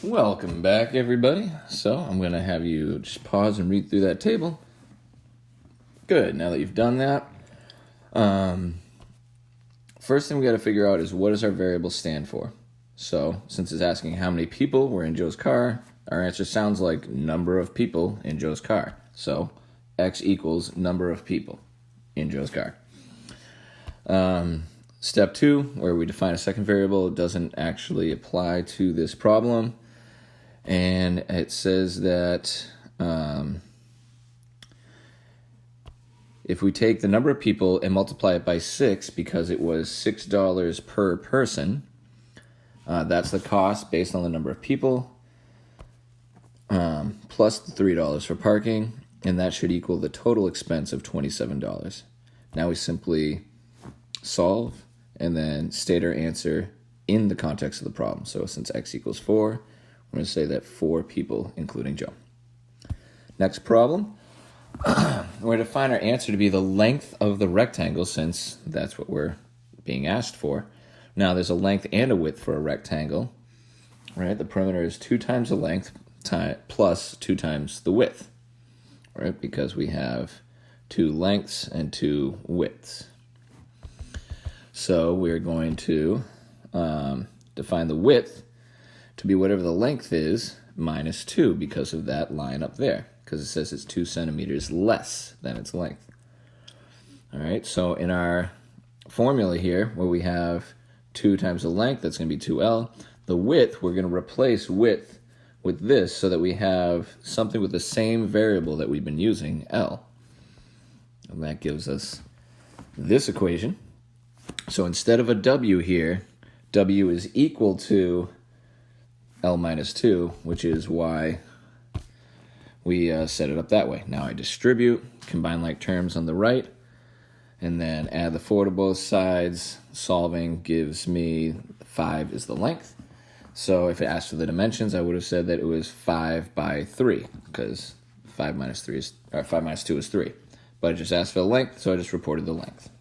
Welcome back, everybody. So I'm going to have you just pause and read through that table. Good. Now that you've done that, first thing we got to figure out is what does our variable stand for? So since it's asking how many people were in Joe's car, our answer sounds like number of people in Joe's car. So X equals number of people in Joe's car. Step 2, where we define a second variable, it doesn't actually apply to this problem. And it says that if we take the number of people and multiply it by 6, because it was $6 per person, that's the cost based on the number of people, plus the $3 for parking, and that should equal the total expense of $27. Now we simply solve and then state our answer in the context of the problem. So since x equals 4, we're going to say that 4 people, including Joe. Next problem. We're going to find our answer to be the length of the rectangle, since that's what we're being asked for. Now, there's a length and a width for a rectangle, right? The perimeter is 2 times the length plus 2 times the width, right? Because we have 2 lengths and 2 widths. So we're going to define the width to be whatever the length is minus 2 because of that line up there, because it says it's 2 centimeters less than its length. All right, so in our formula here, where we have 2 times the length, that's going to be 2L. The width, we're going to replace width with this so that we have something with the same variable that we've been using, L. And that gives us this equation. So instead of a W here, W is equal to L minus 2, which is why we set it up that way. Now I distribute, combine like terms on the right, and then add the 4 to both sides. Solving gives me 5 is the length. So if it asked for the dimensions, I would have said that it was 5 by 3, because 5 minus 2 is 3. But it just asked for the length, so I just reported the length.